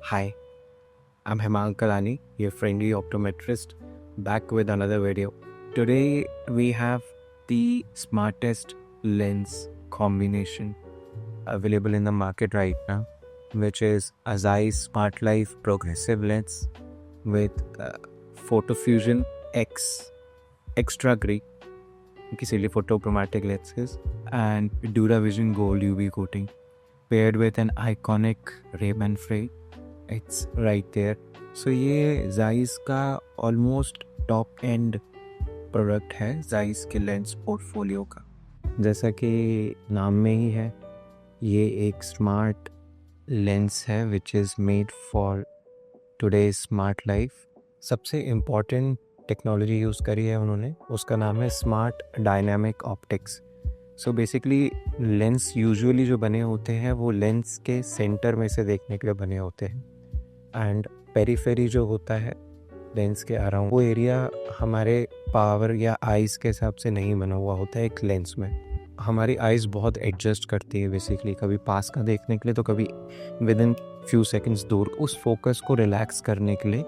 Hi, I'm Hemang Kalani, your friendly optometrist, back with another video. Today we have the smartest lens combination available in the market right now, which is Zeiss Smart Life Progressive Lens with PhotoFusion X Extra Grey, basically photochromatic lenses, and DuraVision Gold UV coating, paired with an iconic Ray-Ban frame. It's right there. So ये Zeiss का almost top and product है Zeiss के lens portfolio का. जैसा कि नाम में ही है, ये एक स्मार्ट लेंस है which is made for today smart life. सबसे इम्पॉर्टेंट टेक्नोलॉजी यूज़ करी है उन्होंने, उसका नाम है smart dynamic optics. So basically lens usually जो बने होते हैं वो लेंस के सेंटर में से देखने के लिए बने होते हैं, एंड पेरीफेरी जो होता है लेंस के अराउंड, वो एरिया हमारे पावर या आइज़ के हिसाब से नहीं बना हुआ होता है एक लेंस में. हमारी आइज़ बहुत एडजस्ट करती है बेसिकली, कभी पास का देखने के लिए तो कभी विद इन फ्यू सेकंड्स दूर, उस फोकस को रिलैक्स करने के लिए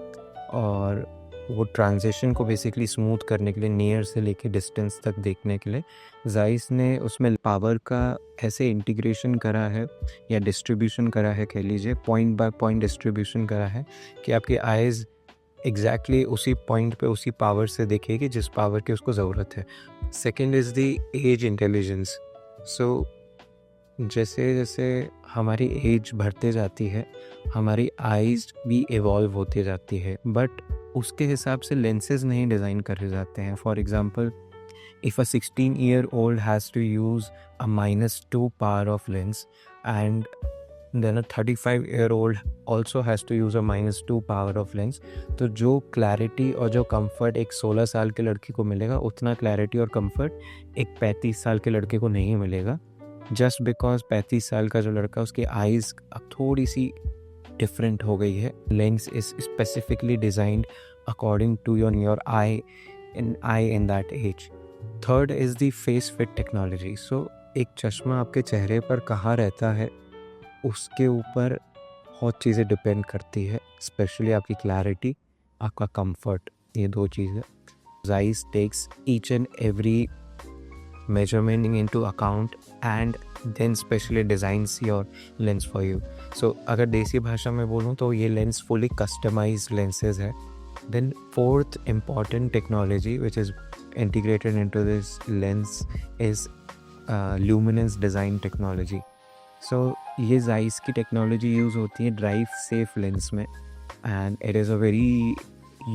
और वो ट्रांजिशन को बेसिकली स्मूथ करने के लिए, नियर से लेके डिस्टेंस तक देखने के लिए Zeiss ने उसमें पावर का ऐसे इंटीग्रेशन करा है या डिस्ट्रीब्यूशन करा है, कह लीजिए पॉइंट बाय पॉइंट डिस्ट्रीब्यूशन करा है कि आपकी आइज़ एग्जैक्टली उसी पॉइंट पे उसी पावर से देखेगी जिस पावर की उसको ज़रूरत है. Second is the age intelligence. So जैसे जैसे हमारी एज बढ़ते जाती है, हमारी आइज़ भी इवॉल्व होती जाती है, बट उसके हिसाब से लेंसेज नहीं डिज़ाइन करे जाते हैं. For example, if a 16-year-old has to use a -2 power of lens, and then a 35-year-old also has to use a -2 power of lens, तो जो क्लैरिटी और जो कंफर्ट एक 16 साल के लड़के को मिलेगा, उतना क्लैरिटी और कंफर्ट एक 35 साल के लड़के को नहीं मिलेगा. जस्ट बिकॉज 35 साल का जो लड़का, उसकी आइज़ अब थोड़ी सी डिफरेंट हो गई है. Lens is specifically designed according to your eye in that age. Third is the face fit technology. So एक चश्मा आपके चेहरे पर कहाँ रहता है उसके ऊपर बहुत चीज़ें डिपेंड करती है, स्पेशली आपकी क्लैरिटी, आपका कंफर्ट, ये दो चीज़ें. Zeiss takes each and every measurement into account and then specially designs your lens for you. So अगर देसी भाषा में बोलूँ तो ये लेंस fully customized lenses है. Then fourth important technology which is integrated into this lens is luminance design technology. So ये Zeiss की टेक्नोलॉजी यूज़ होती है ड्राइव सेफ लेंस में, and it is a very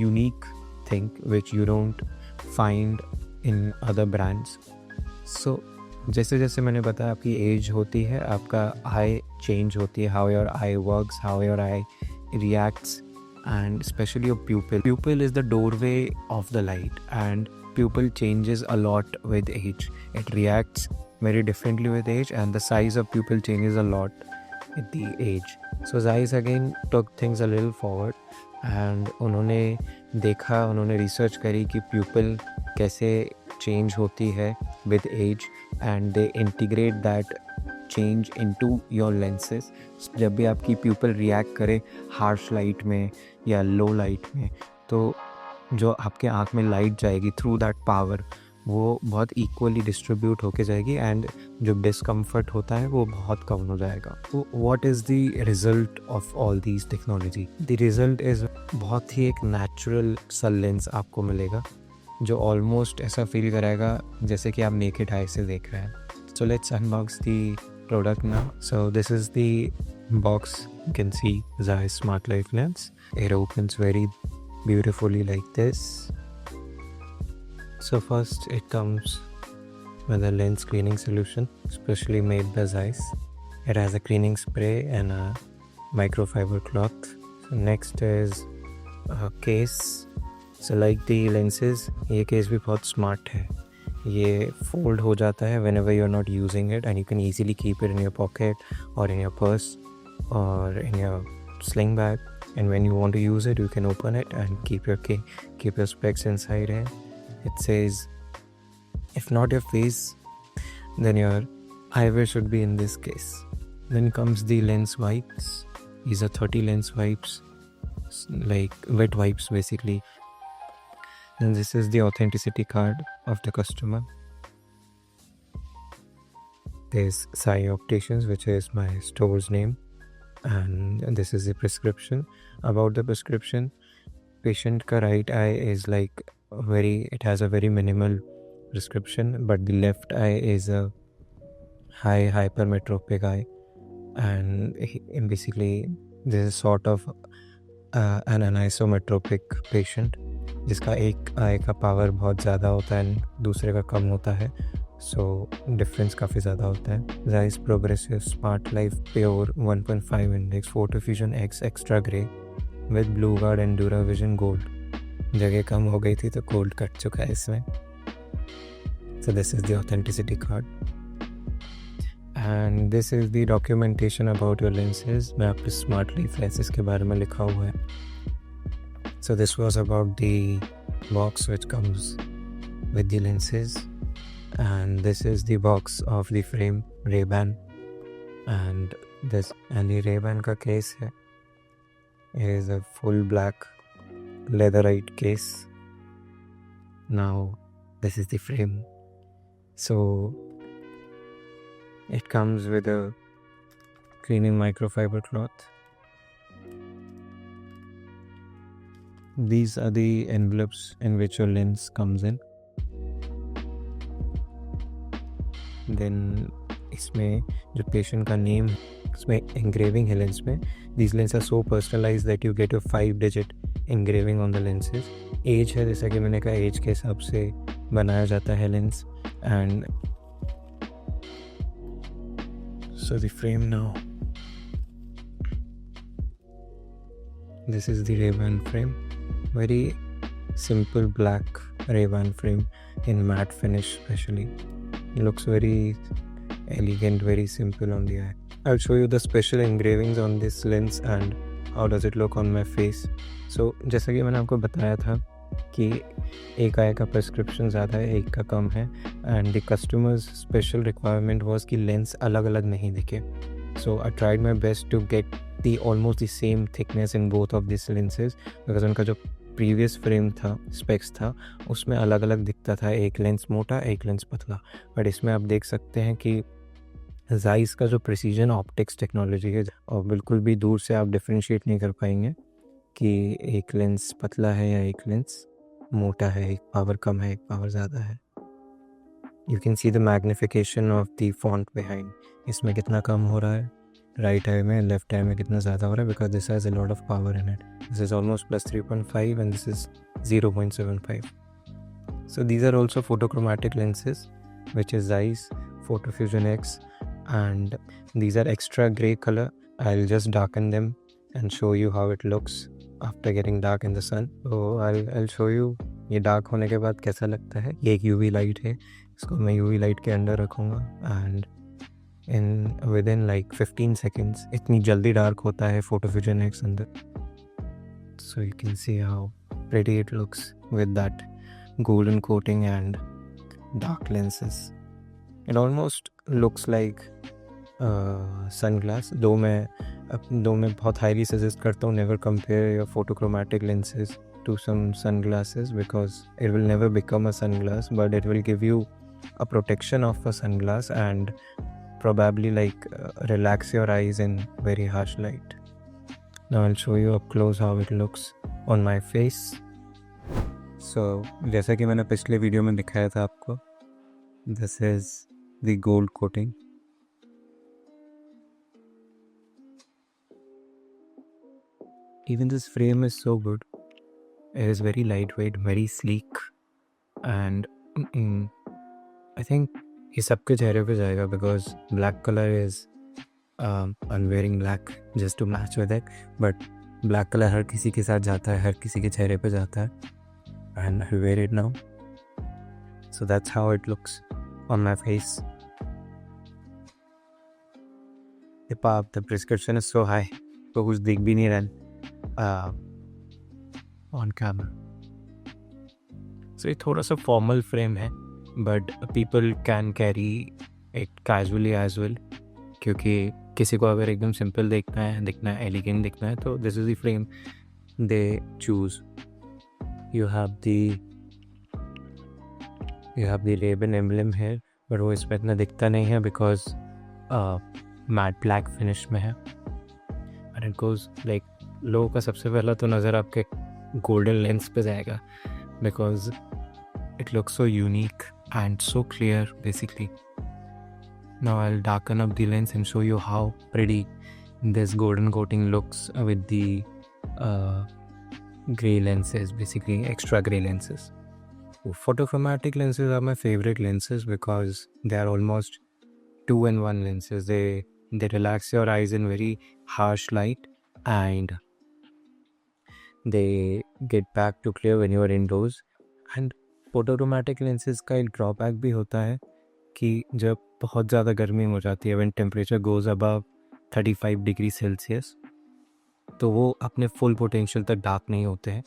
unique thing which you don't find in other brands. So जैसे जैसे मैंने बताया, आपकी एज होती है, आपका आई चेंज होती है, how your I works, how your I reacts, and especially your pupil. Pupil is the doorway of the light, and pupil changes a lot with age. It reacts very differently with age, and the size of pupil changes a lot with the age. So Zeiss again took things a little forward, and उन्होंने देखा, उन्होंने research करी कि pupil कैसे change होती है with age, and they integrate that change into your lenses. जब भी आपकी प्यूपल रिएक्ट करे हार्श लाइट में या लो लाइट में, तो जो आपके आँख में लाइट जाएगी थ्रू दैट पावर, वो बहुत इक्वली डिस्ट्रीब्यूट होके जाएगी, एंड जो डिस्कम्फर्ट होता है वो बहुत कम हो जाएगा. तो what is the result of all these technology? The result is बहुत ही एक नेचुरल सा लेंस आपको मिलेगा, जो ऑलमोस्ट ऐसा फील कराएगा जैसे कि आप नेकेड आई से देख रहे हैं. So let's unbox the product now. So this is the box. You can see Zeiss Smart Life lens. It opens very beautifully like this. So first it comes with a lens cleaning solution specially made by Zeiss. It has a cleaning spray and a microfiber cloth. So next is a case. So like the lenses, ये case भी बहुत smart है. ये fold हो जाता है whenever you're not using it, and you can easily keep it in your pocket or in your purse or in your sling bag, and when you want to use it you can open it and keep your specs inside it. It says if not your face, then your eyewear should be in this case. Then comes the lens wipes. These are 30 lens wipes, like wet wipes basically. And this is the authenticity card of the customer. There's Sai Opticians, which is my store's name, and this is the prescription. About the prescription, patient ka right eye is like it has a very minimal prescription, but the left eye is a high hypermetropic eye, and basically this is sort of an anisometropic patient जिसका एक आई का power बहुत ज़्यादा होता है दूसरे का कम होता है, सो डिफरेंस काफ़ी ज़्यादा होता है. Zeiss Progressive Smart Life Pure 1.5 Index Photo Fusion X Extra Grey with Blue Guard and DuraVision Gold. जगह कम हो गई थी तो गोल्ड कट चुका है इसमें. So this is the authenticity card. And this is the documentation about your lenses. मैं आपके Smart Life lenses के बारे में लिखा हुआ है. So this was about the box which comes with the lenses, and this is the box of the frame Ray-Ban, and the Ray-Ban का case है. It is a full black leatherite case. Now this is the frame. So it comes with a cleaning microfiber cloth. These are the envelopes in which your lens comes in. Then इसमें जो patient का name इसमें engraving है lens में. These lenses are so personalized that you get a 5-digit engraving on the lenses. Age है, जैसा कि मैंने कहा, age के हिसाब से बनाया जाता है lens. And so the frame now. This is the Ray-Ban frame. Very simple black Ray-Ban frame in matte finish especially. It looks very elegant, very simple on the eye. I'll show you the special engravings on this lens and how does it look on my face. So जैसा कि मैंने आपको बताया था कि एक आई का prescription ज़्यादा है, एक का कम है, and the customer's special requirement was कि लेंस अलग अलग नहीं दिखे. So I tried my best to get almost the same thickness in both of these lenses, because उनका जो प्रीवियस फ्रेम था, स्पेक्स था, उसमें अलग अलग दिखता था, एक लेंस मोटा एक लेंस पतला. बट इसमें आप देख सकते हैं कि Zeiss का जो प्रिसीजन ऑप्टिक्स टेक्नोलॉजी है, और बिल्कुल भी दूर से आप डिफ्रेंशिएट नहीं कर पाएंगे कि एक लेंस पतला है या एक लेंस मोटा है, एक पावर कम है एक पावर ज़्यादा है. You can see the magnification of the font behind. इसमें कितना कम हो रहा है राइट आई में, लेफ्ट आई में कितना ज़्यादा हो रहा है, because this has a lot of power in it. This is almost +3.5 and this is 0.75. So these are also photochromatic lenses, which is Zeiss Photo Fusion X, and these are extra gray color. I'll just darken them and show you how it looks after getting dark in the sun. So I'll show you ये dark होने के बाद कैसा लगता है. ये एक UV light है, इसको मैं UV light के अंदर रखूँगा, and within like 15 seconds इतनी जल्दी डार्क होता है Photo Fusion X अंदर. So you can see how pretty it looks with that golden coating and dark lenses. It almost looks like sunglass, though मैं बहुत highly suggest करता हूँ never compare your photochromatic lenses to some sunglasses, because it will never become a sunglass, but it will give you a protection of a sunglass and probably like relax your eyes in very harsh light. Now I'll show you up close how it looks on my face. So जैसा कि मैंने पिछले video में दिखाया था आपको, this is the gold coating. Even this frame is so good. It is very lightweight, very sleek, and I think ये सबके चेहरे पे जाएगा, because black color is I'm wearing black just to match with it, but black color हर किसी के साथ जाता है, हर किसी के चेहरे पे जाता है, and I wear it now. So that's how it looks on my face. The prescription is so high, तो कुछ दिख भी नहीं रहा on camera. So ये थोड़ा सा formal frame है, but people can carry it casually as well, क्योंकि किसी को अगर एकदम सिंपल दिखना है एलिगेंट दिखना है, तो this is the frame they choose. You have the Ray-Ban emblem है, बट वो इसमें इतना दिखता नहीं है बिकॉज मैट ब्लैक फिनिश में है. एंड इट गोज़ लाइक, लोगों का सबसे पहला तो नज़र आपके गोल्डन लेंस पे जाएगा because it looks so unique and so clear basically. Now I'll darken up the lens and show you how pretty this golden coating looks with the grey lenses, basically extra grey lenses. Photochromatic lenses are my favorite lenses because they are almost 2-in-1 lenses. They relax your eyes in very harsh light and they get back to clear when you are indoors. And photochromatic lenses का एक drawback भी होता है कि जब बहुत ज़्यादा गर्मी हो जाती है, when temperature goes above 35 degree Celsius, तो वो अपने फुल पोटेंशियल तक डार्क नहीं होते हैं.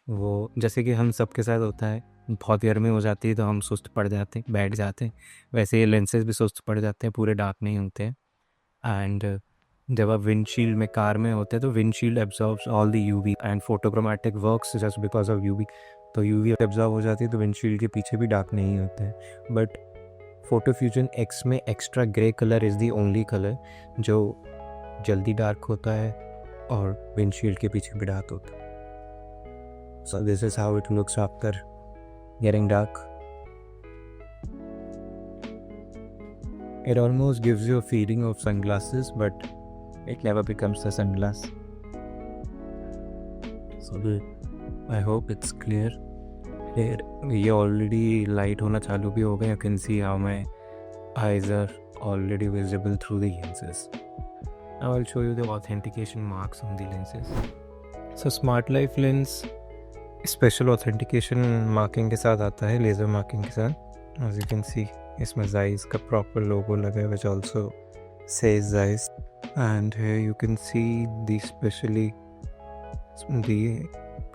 वो जैसे कि हम सबके साथ होता है, बहुत गर्मी हो जाती है तो हम सुस्त पड़ जाते हैं, बैठ जाते हैं. वैसे ये लेंसेज भी सुस्त पड़ जाते हैं, पूरे डार्क नहीं होते हैं. एंड जब आप विंडशील्ड में कार में होते हैं तो windshield absorbs all the UV and photochromatic works just because of UV. तो यूवी एब्जॉर्ब हो जाती है तो विंडशील्ड के पीछे भी डार्क नहीं होते हैं. बट फोटो फ्यूजन एक्स में extra grey colour is the only colour जो जल्दी डार्क होता है और विंडशील्ड के पीछे भी डार्क होता है. So this is how it looks after getting dark. It almost gives you a feeling of sunglasses, but it never becomes a sunglass. So I hope it's clear. ये already light होना चालू भी हो गया. You can see how my eyes are already visible through the lenses. Now I'll show you the authentication marks on the lenses. So Smart Life lens special authentication marking के साथ आता है, laser marking के साथ. As you can see, इसमें Zeiss का proper logo लगा है which also says Zeiss. And here you can see the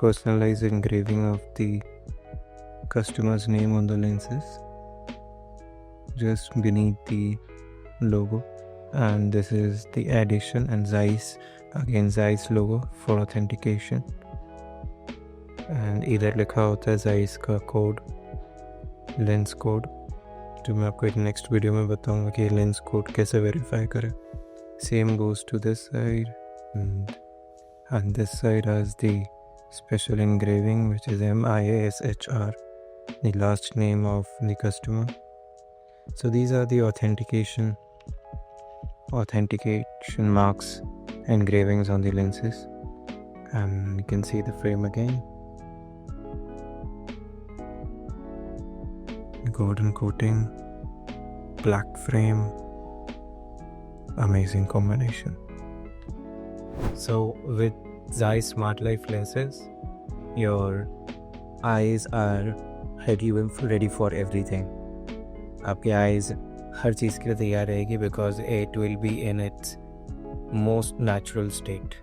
personalized engraving of the customer's name on the lenses just beneath the logo. And this is the addition and Zeiss logo for authentication. And इधर लिखा होता है Zeiss का code, lens code, जो मैं आपको एक next video में बताऊंगा कि लेंस कोड कैसे वेरीफाई करें. Same goes to this side and this side has the special engraving which is MIASHR, the last name of the customer. So these are the authentication marks, engravings on the lenses. And you can see the frame again, golden coating, black frame, amazing combination. So with Zeiss Smart Life lenses, your eyes are ready for everything. आपके eyes हर चीज़ के लिए तैयार रहेगी because it will be in its most natural state.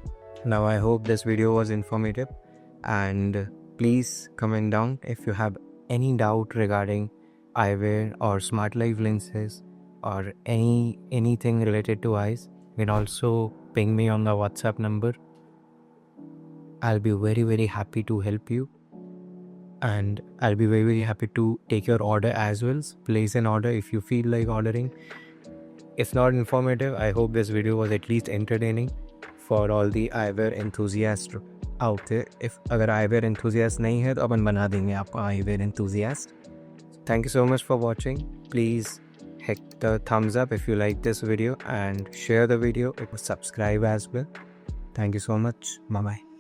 Now I hope this video was informative, and please comment down if you have any doubt regarding eyewear or Smart Life lenses or anything related to eyes. You can also ping me on the WhatsApp number. I'll be very, very happy to help you, and I'll be very, very happy to take your order as well. Place an order if you feel like ordering. If not informative, I hope this video was at least entertaining for all the eyewear enthusiasts out there. If अगर eyewear enthusiast नहीं है तो अपन बना देंगे आपको eyewear enthusiast. Thank you so much for watching. Please hit the thumbs up if you like this video and share the video. Subscribe as well. Thank you so much. Bye bye.